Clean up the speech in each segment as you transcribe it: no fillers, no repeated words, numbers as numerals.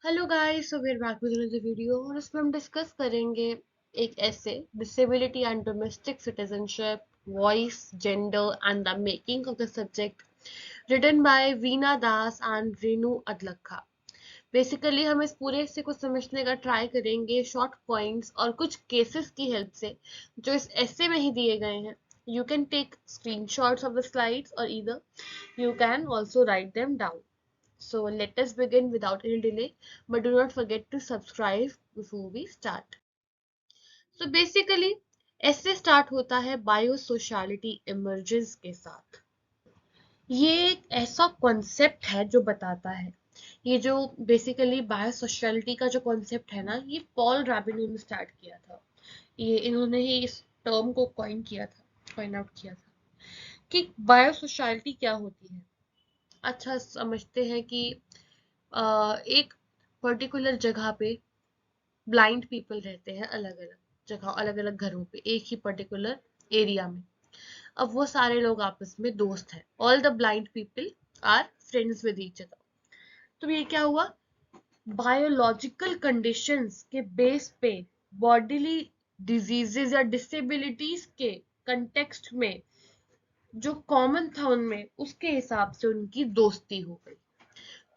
Hello guys, so we're back with another video और उसमें हम डिस्कस करेंगे एक ऐसे disability and domestic citizenship, voice, gender and the making of the subject, written by Veena Das and Renu Adlakha. Basically हम इस पूरे ऐसे को समझने का ट्राई करेंगे शॉर्ट पॉइंट्स और कुछ केसेस की हेल्प से जो इस ऐसे में ही दिए गए हैं। You can take screenshots of the slides और either you can also write them down. So let us begin without any delay, but do not forget to subscribe before we start. So basically, ऐसे start होता है बायोसोशलिटी emergence के साथ। ये एक ऐसा concept है जो बताता है, ये जो बेसिकली बायोसोशलिटी का जो कॉन्सेप्ट है ना, ये पॉल रैबिनो ने स्टार्ट किया था। ये इन्होंने ही इस टर्म को कॉइन आउट किया था कि बायोसोशलिटी क्या होती है। अच्छा समझते हैं कि एक पर्टिकुलर जगह पे ब्लाइंड पीपल रहते हैं, अलग अलग जगह, अलग अलग घरों पे, एक ही पर्टिकुलर एरिया में। अब वो सारे लोग आपस में दोस्त हैं, all the blind people are friends with each other. तो ये क्या हुआ, बायोलॉजिकल कंडीशंस के बेस पे बॉडीली डिजीजेस या डिसेबिलिटीज के कंटेक्स्ट में जो कॉमन था उनमें, उसके हिसाब से उनकी दोस्ती हो गई।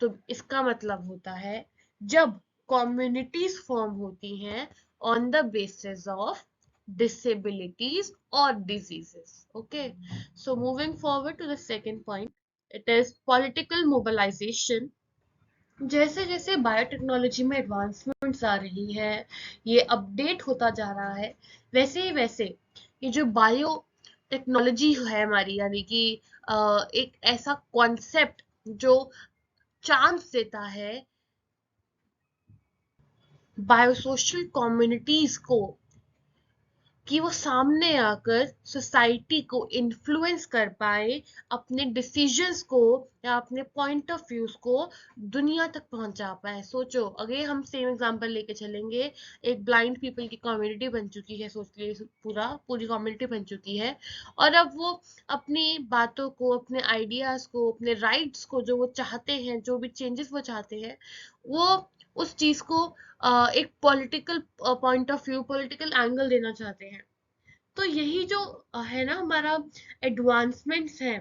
तो इसका मतलब होता है जब कम्युनिटीज फॉर्म होती हैं on the basis of disabilities or diseases. Okay, so moving forward to the second point, it is political mobilization. जैसे जैसे बायोटेक्नोलॉजी में एडवांसमेंट्स आ रही है, ये अपडेट होता जा रहा है, वैसे ही वैसे ये जो बायो टेक्नोलॉजी है हमारी, यानी कि एक ऐसा कॉन्सेप्ट जो चांस देता है बायोसोशल कम्युनिटीज को कि वो सामने आकर सोसाइटी को इन्फ्लुएंस कर पाए, अपने डिसीजंस को या अपने पॉइंट ऑफ व्यूज को दुनिया तक पहुंचा पाए। सोचो, अगर हम सेम एग्जांपल लेके चलेंगे, एक ब्लाइंड पीपल की कम्युनिटी बन चुकी है, सोच लिए पूरी कम्युनिटी बन चुकी है, और अब वो अपनी बातों को, अपने आइडियाज को, अपने राइट्स को, जो वो चाहते हैं, जो भी चेंजेस वो चाहते हैं, वो उस चीज को एक political point of view, political angle देना चाहते हैं। तो यही जो है ना हमारा एडवांसमेंट्स है,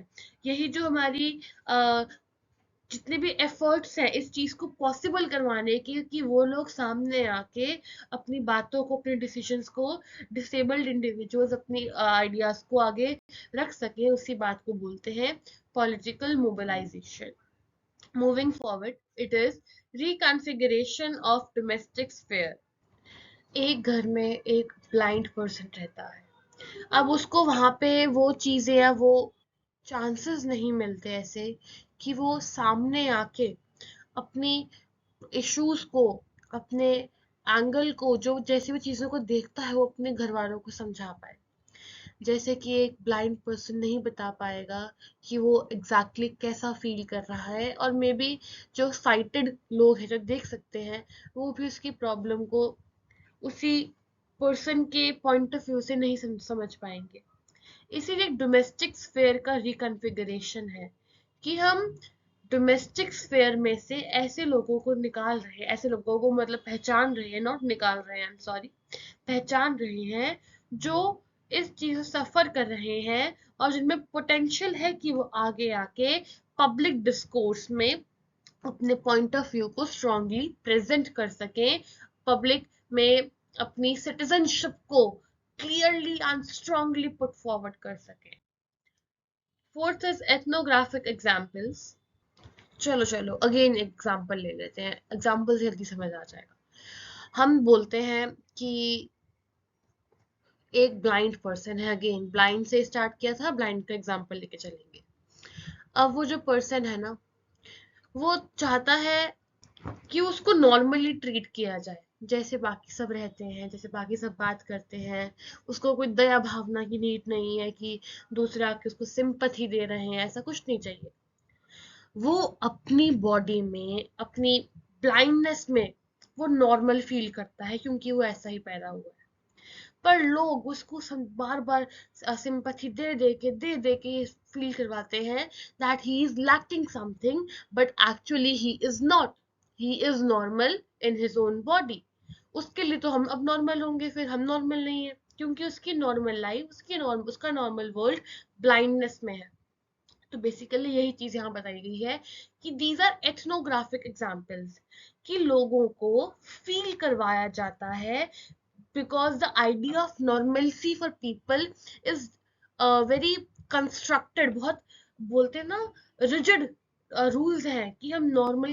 यही जो हमारी जितने भी एफर्ट्स हैं इस चीज को पॉसिबल करवाने के, कि वो लोग सामने आके अपनी बातों को, अपने डिसीजंस को, डिसेबल्ड इंडिविजुअल्स अपनी आइडियाज को आगे रख सके, उसी बात को बोलते हैं political mobilisation. Moving forward, it is reconfiguration of domestic sphere. एक घर में एक ब्लाइंड पर्सन रहता है, अब उसको वहां पे वो चीजें या वो चांसेस नहीं मिलते ऐसे कि वो सामने आके अपनी इश्यूज को, अपने एंगल को, जो जैसी भी चीजों को देखता है, वो अपने घर वालों को समझा पाए। जैसे कि एक ब्लाइंड पर्सन नहीं बता पाएगा कि वो एग्जैक्टली कैसा फील कर रहा है, और मे बी जो साइटेड लोग हैं, जो देख सकते हैं, वो भी उसकी प्रॉब्लम को उसी पर्सन के पॉइंट ऑफ व्यू से नहीं समझ पाएंगे। इसीलिए डोमेस्टिक स्फेयर का रिकॉन्फ़िगरेशन है कि हम डोमेस्टिक स्फेयर में से ऐसे लोगों को निकाल रहे हैं, ऐसे लोगों को मतलब पहचान रहे हैं, नॉट निकाल रहे हैं, आई एम सॉरी, पहचान रहे हैं जो इस चीज से सफर कर रहे हैं और जिनमें पोटेंशियल है कि वो आगे आके पब्लिक डिस्कोर्स में अपने पॉइंट ऑफ व्यू को स्ट्रांगली प्रेजेंट कर सकें, पब्लिक में अपनी सिटीजनशिप को clearly and strongly put forward कर सकें। Fourth is ethnographic examples. चलो चलो अगेन एग्जाम्पल ले लेते हैं, एग्जाम्पल से जल्दी समझ आ जाएगा। हम बोलते हैं कि एक ब्लाइंड पर्सन है, अगेन ब्लाइंड से स्टार्ट किया था, ब्लाइंड का एग्जाम्पल लेके चलेंगे। अब वो जो पर्सन है ना, वो चाहता है कि उसको नॉर्मली ट्रीट किया जाए, जैसे बाकी सब रहते हैं, जैसे बाकी सब बात करते हैं। उसको कोई दया भावना की नीड नहीं है कि दूसरे आके उसको सिंपथी दे रहे हैं, ऐसा कुछ नहीं चाहिए। वो अपनी बॉडी में, अपनी ब्लाइंडनेस में वो नॉर्मल फील करता है, क्योंकि वो ऐसा ही पैदा हुआ है। पर लोग उसको बार बार सिंपथी दे दे के फील करवाते हैं that he is lacking something, but actually he is not. He is normal in his own body. उसके लिए तो हम अब नॉर्मल होंगे, फिर हम नॉर्मल नहीं है, क्योंकि उसकी नॉर्मल लाइफ, उसका नॉर्मल वर्ल्ड ब्लाइंडनेस में है। तो बेसिकली यही चीज यहाँ बताई गई है कि दीज आर एथनोग्राफिक एग्जाम्पल्स, कि लोगों को फील करवाया जाता है, because the idea of normalcy for people is very constructed, बहुत बोलते हैं ना, रिजिड रूल्स हैं कि हम नॉर्मल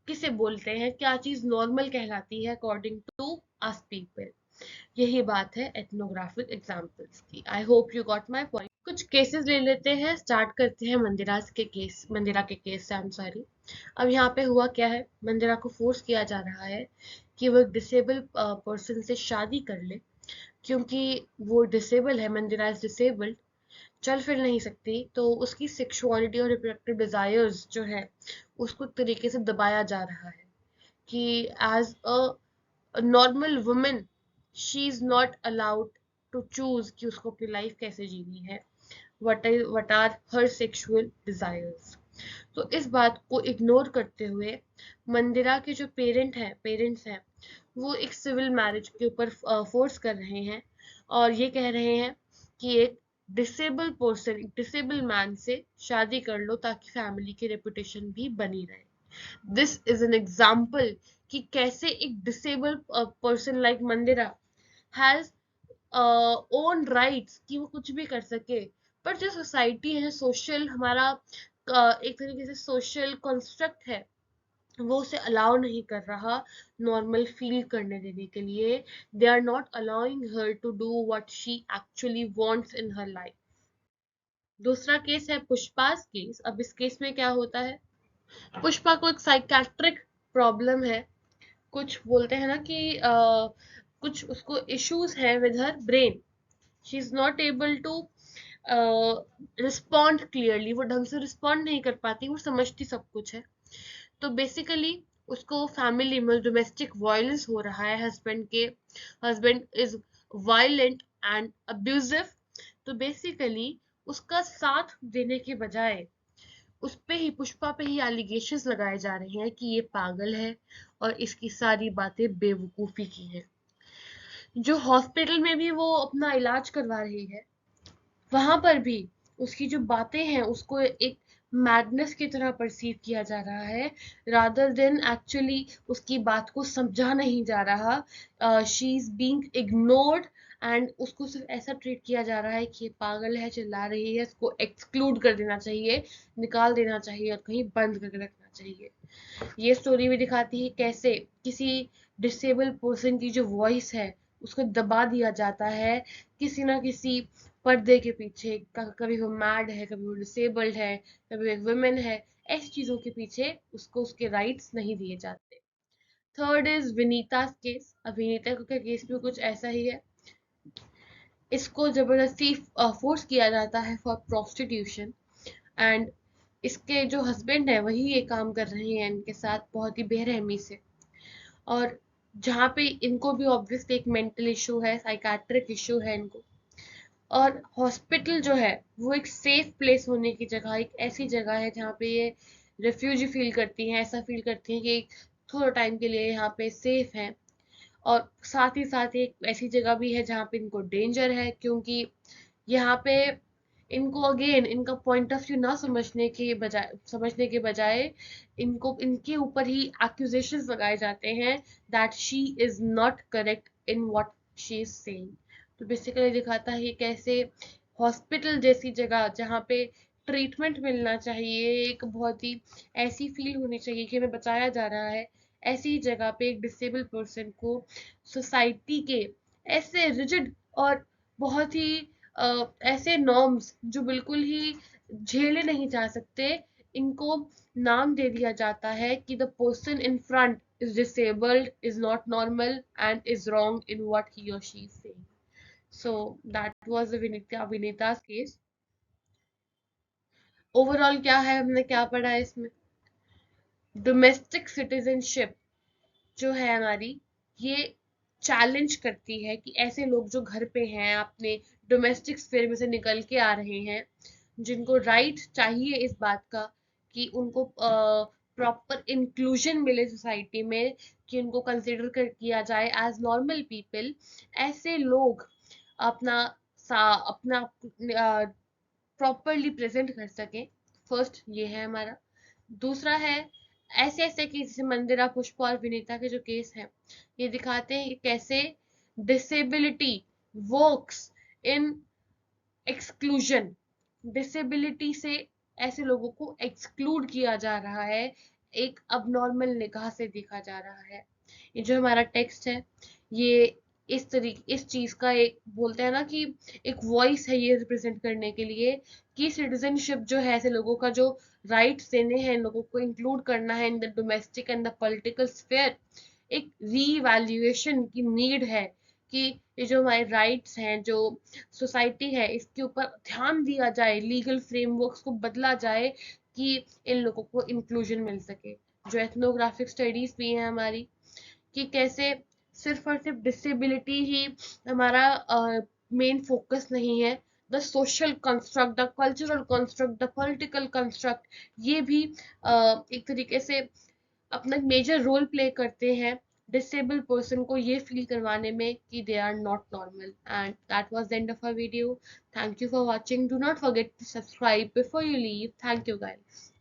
किसे बोलते हैं, क्या चीज नॉर्मल कहलाती है अकॉर्डिंग टू अस पीपल। यही बात है एथनोग्राफिक एग्जाम्पल्स की। I hope you got my point. कुछ केसेस ले लेते हैं, स्टार्ट करते हैं मंदिरा के केस से, आई एम सॉरी। अब यहाँ पे हुआ क्या है, मंदिरा को फोर्स किया जा रहा है कि वो एक डिसेबल पर्सन से शादी कर ले, क्योंकि वो डिसेबल है, मंदिरा इज डिसेबल्ड, चल फिर नहीं सकती, तो उसकी सेक्सुअलिटी और रिप्रोडक्टिव डिजायर्स जो है उसको एक तरीके से दबाया जा रहा है कि as a normal women she is not allowed to choose कि उसको अपनी लाइफ कैसे जीनी है, what are her sexual desires। तो इस बात को इग्नोर करते हुए मंदिरा के जो पेरेंट्स हैं, वो एक सिविल मैरिज के ऊपर फोर्स कर रहे हैं, और ये कह रहे हैं कि एक डिसेबल मैन से शादी कर लो, ताकि फैमिली की रेपुटेशन भी बनी रहे। दिस इज एन एग्जाम्पल कि कैसे एक disable person like Mandira has own rights कि वो कुछ भी कर सके, पर जो सोसाइटी है, सोशल हमारा एक तरीके से सोशल कंस्ट्रक्ट है, वो उसे अलाउ नहीं कर रहा नॉर्मल फील करने देने के लिए। They are not allowing her to do what she actually wants in her life. दूसरा केस है पुष्पास केस। अब इस केस में क्या होता है, पुष्पा को एक साइकेट्रिक प्रॉब्लम है, कुछ बोलते हैं ना कि कुछ उसको इश्यूज है with her brain, she is not able to respond clearly, वो ढंग से रिस्पॉन्ड नहीं कर पाती, वो समझती सब कुछ है। तो बेसिकली उसको फैमिली में डोमेस्टिक वायलेंस हो रहा है, husband is violent and abusive. तो बेसिकली उसका साथ देने के बजाय उस पे ही, पुष्पा पे ही एलिगेशंस लगाए जा रहे हैं कि ये पागल है और इसकी सारी बातें बेवकूफी की हैं। जो हॉस्पिटल में भी वो अपना इलाज करवा रही है, वहां पर भी उसकी जो बातें हैं उसको एक मैडनेस की तरह परसीव किया जा रहा है, रादर देन एक्चुअली उसकी बात को समझा नहीं जा रहा। She is being ignored, and उसको सिर्फ ऐसा ट्रीट किया जा रहा है कि ये पागल है, चिल्ला रही है, इसको एक्सक्लूड कर देना चाहिए, निकाल देना चाहिए और कहीं बंद करके रखना चाहिए। ये स्टोरी भी दिखाती है कैसे किसी डिसेबल पर्सन की जो वॉइस है उसको दबा दिया जाता है किसी ना किसी पर्दे के पीछे। कभी वो मैड है, कभी वो डिसेबल्ड है, कभी एक वुमेन है, ऐसी चीजों के पीछे उसको उसके राइट्स नहीं दिए जाते। Third is Vinita case. अब विनीता का केस भी कुछ ऐसा ही है, इसको जबरदस्ती फोर्स किया जाता है फॉर प्रोस्टिट्यूशन, एंड इसके जो हस्बैंड है वही ये काम कर रहे हैं इनके साथ बहुत ही बेरहमी से। और जहाँ पे इनको भी ऑब्वियसली एक मेंटल इशू है, साइकाट्रिक इशू है इनको, और हॉस्पिटल जो है वो एक सेफ प्लेस होने की जगह, एक ऐसी जगह है जहाँ पे ये रेफ्यूजी फील करती हैं, ऐसा फील करती हैं कि थोड़ा टाइम के लिए यहाँ पे सेफ है। और साथ ही एक ऐसी जगह भी है जहाँ पे इनको डेंजर है, क्योंकि यहाँ पे इनको अगेन इनका पॉइंट ऑफ व्यू ना समझने के बजाय इनको इनके ऊपर ही एक्यूजेशंस लगाए जाते हैं that she is not correct in what she is saying. तो बेसिकली दिखाता है कैसे हॉस्पिटल जैसी जगह जहाँ पे ट्रीटमेंट मिलना चाहिए, एक बहुत ही ऐसी फील होनी चाहिए कि हमें बचाया जा रहा है, ऐसी जगह पे एक डिसेबल पर्सन को सोसाइटी के ऐसे रिजिड और बहुत ही ऐसे नॉर्म्स जो बिल्कुल ही झेले नहीं जा सकते, इनको नाम दे दिया जाता है कि the person in front is disabled, is not normal and is wrong in what he और she is saying. So that was the Vinita case. Overall क्या है, हमने क्या पढ़ा है इसमें, डोमेस्टिक सिटीजनशिप जो है हमारी, ये चैलेंज करती है कि ऐसे लोग जो घर पे हैं, अपने डोमेस्टिक स्फीयर में से निकल के आ रहे हैं, जिनको राइट चाहिए इस बात का कि उनको प्रॉपर इंक्लूजन मिले सोसाइटी में, कि उनको कंसिडर किया जाए एज नॉर्मल पीपल, ऐसे लोग अपना अपना प्रॉपरली प्रेजेंट कर सके। फर्स्ट ये है हमारा। दूसरा है, ऐसे ऐसे केस जैसे मंदिरा पुष्पा और विनीता के जो केस हैं, ये दिखाते हैं कि कैसे disability works in exclusion. Disability से ऐसे लोगों को एक्सक्लूड किया जा रहा है, एक अबनॉर्मल निगाह से देखा जा रहा है। ये जो हमारा टेक्स्ट है, ये इस तरीके इस चीज का एक बोलते हैं ना कि एक वॉइस है ये रिप्रेजेंट करने के लिए, कि सिटीजनशिप जो है, ऐसे लोगों का जो राइट्स देने हैं, इन लोगों को इंक्लूड करना है in the domestic and the political sphere, एक रीवैल्यूएशन की नीड है, कि ये जो हमारे राइट्स हैं, जो सोसाइटी है, इसके ऊपर ध्यान दिया जाए, लीगल फ्रेमवर्क्स को बदला जाए, कि इन लोगों को इंक्लूजन मिल सके। जो एथनोग्राफिक स्टडीज भी हैं हमारी, कि कैसे सिर्फ और सिर्फ डिसेबिलिटी ही हमारा मेन फोकस नहीं है, the social construct, the cultural construct, the political construct, ये भी एक तरीके से अपना मेजर रोल प्ले करते हैं डिसेबल पर्सन को ये फील करवाने में कि they are not normal. And that was the end of our video. Thank you for watching. Do not forget to subscribe before you leave. Thank you guys.